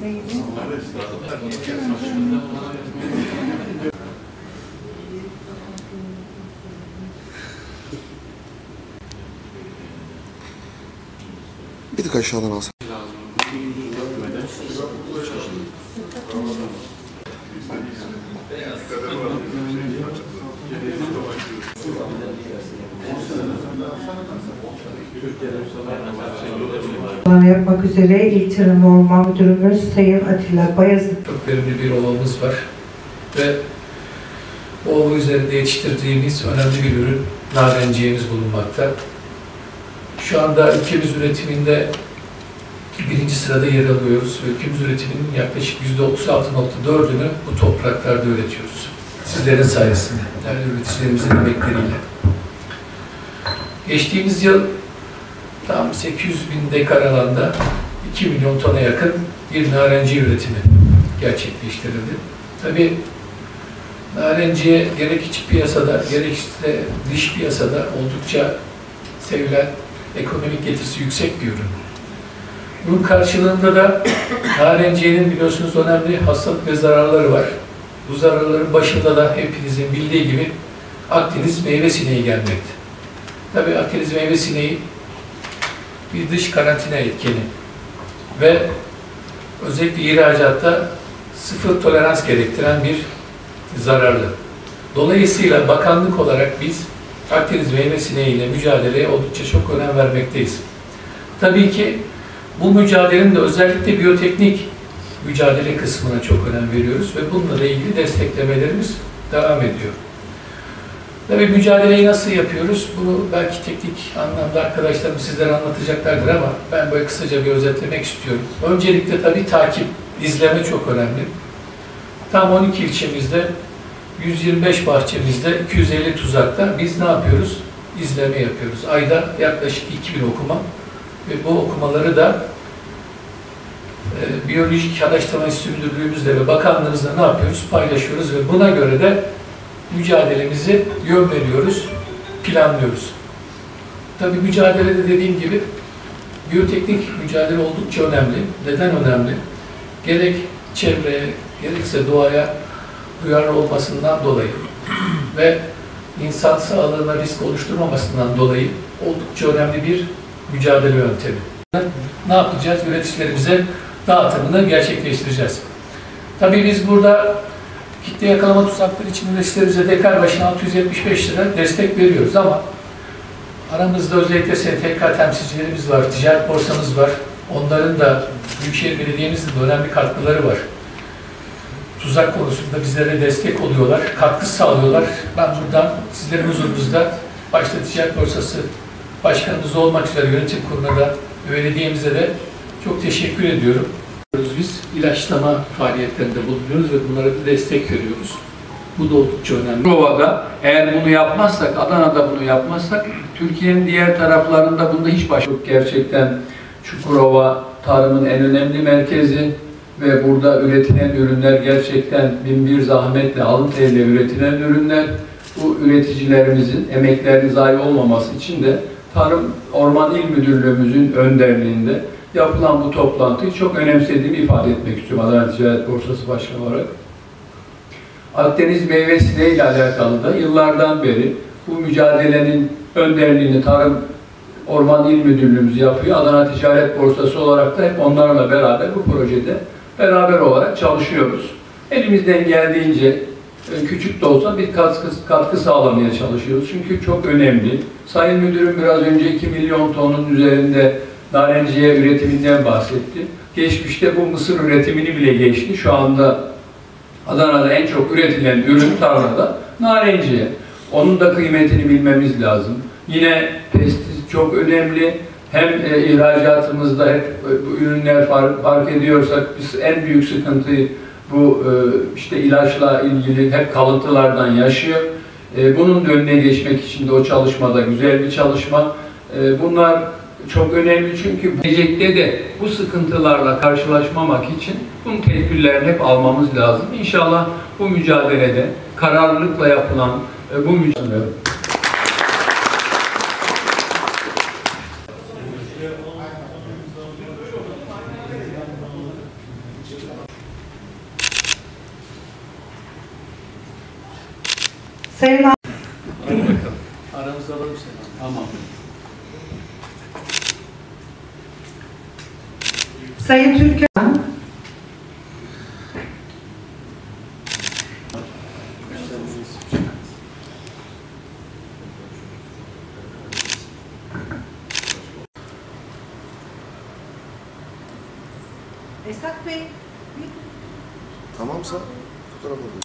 Neydi? Bir tık aşağıdan alsak. Yapmak üzere İl Tarım ve Orman Müdürümüz Sayın Atilla Bayazıt. Çok verimli bir ovamız var ve o ova üzerinde yetiştirdiğimiz önemli bir ürün narenciyemiz bulunmakta. Şu anda ülkemiz üretiminde birinci sırada yer alıyoruz ve ülkemiz üretiminin yaklaşık %36.4'ünü bu topraklarda üretiyoruz. Sizlerin sayesinde, değerli üreticilerimizin emekleriyle. Geçtiğimiz yıl tam 800.000 dekar alanda 2 milyon tona yakın bir narenciye üretimi gerçekleştirildi. Tabii narenciye gerek iç piyasada gerekse dış piyasada oldukça sevilen, ekonomik getirisi yüksek bir ürün. Bunun karşılığında da narenciyenin biliyorsunuz önemli hastalık ve zararları var. Bu zararların başında da hepinizin bildiği gibi Akdeniz meyve sineği gelmekte. Tabii Akdeniz meyve sineği bir dış karantina etkeni ve özellikle ihracatta sıfır tolerans gerektiren bir zararlı. Dolayısıyla bakanlık olarak biz Akdeniz meyve sineği ile mücadeleye oldukça çok önem vermekteyiz. Tabii ki bu mücadelenin de özellikle biyoteknik mücadele kısmına çok önem veriyoruz ve bununla ilgili desteklemelerimiz devam ediyor. Tabii mücadeleyi nasıl yapıyoruz? Bunu belki teknik anlamda arkadaşlarım sizlere anlatacaklardır ama ben böyle kısaca bir özetlemek istiyorum. Öncelikle tabii takip, izleme çok önemli. Tam 12 ilçemizde, 125 bahçemizde, 250 tuzakta biz ne yapıyoruz? İzleme yapıyoruz. Ayda yaklaşık 2000 okuma ve bu okumaları da Biyolojik Araştırma Enstitüsü Müdürlüğümüzle ve bakanlığımızla ne yapıyoruz? Paylaşıyoruz ve buna göre de mücadelemizi yön veriyoruz, planlıyoruz. Tabii mücadelede dediğim gibi biyoteknik mücadele oldukça önemli. Neden önemli? Gerek çevreye, gerekse doğaya duyarlı olmasından dolayı ve insan sağlığına risk oluşturmamasından dolayı oldukça önemli bir mücadele yöntemi. Ne yapacağız? Üreticilerimize dağıtımını gerçekleştireceğiz. Tabii biz burada kitle yakalama tuzakları için üreticilerimize dekar başına 675 lira destek veriyoruz ama aramızda özellikle STK temsilcilerimiz var, ticaret borsamız var. Onların da Büyükşehir Belediye'mizin de önemli katkıları var. Tuzak konusunda bizlere destek oluyorlar, katkı sağlıyorlar. Ben buradan sizlerin huzurunuzda başta Ticaret Borsası Başkanımız olmak üzere yönetim kuruluna da belediyemize de çok teşekkür ediyorum. Biz ilaçlama faaliyetlerinde bulunuyoruz ve bunlara da destek veriyoruz. Bu da oldukça önemli. Çukurova'da eğer bunu yapmazsak, Adana'da bunu yapmazsak, Türkiye'nin diğer taraflarında bunda hiç başlık. Gerçekten Çukurova tarımın en önemli merkezi ve burada üretilen ürünler gerçekten binbir zahmetle, alın teriyle üretilen ürünler. Bu üreticilerimizin emeklerinin zayi olmaması için de Tarım Orman İl Müdürlüğümüzün önderliğinde yapılan bu toplantıyı çok önemsediğimi ifade etmek istiyorum Adana Ticaret Borsası Başkanı olarak. Akdeniz meyve sineği ile alakalı da yıllardan beri bu mücadelenin önderliğini Tarım Orman İl Müdürlüğümüz yapıyor. Adana Ticaret Borsası olarak da hep onlarla beraber bu projede beraber olarak çalışıyoruz. Elimizden geldiğince küçük de olsa bir katkı sağlamaya çalışıyoruz. Çünkü çok önemli. Sayın Müdürüm biraz önce 2 milyon tonun üzerinde narenciye üretiminden bahsetti. Geçmişte bu mısır üretimini bile geçti. Şu anda Adana'da en çok üretilen ürün tarlada narenciye. Onun da kıymetini bilmemiz lazım. Yine pestisit çok önemli. Hem ihracatımızda hep bu ürünler fark ediyorsak biz en büyük sıkıntıyı bu işte ilaçla ilgili hep kalıntılardan yaşıyor. Bunun da önüne geçmek için de o çalışmada güzel bir çalışma. Bunlar çok önemli çünkü gelecekte de bu sıkıntılarla karşılaşmamak için bunun tedbirlerini hep almamız lazım. İnşallah bu mücadelede kararlılıkla yapılan bu mücadele. Sayın Hadi bakalım. Aramızda alalım seni. Tamam. Sayın Türkan, Esat Bey, Tamamsa fotoğraf alayım.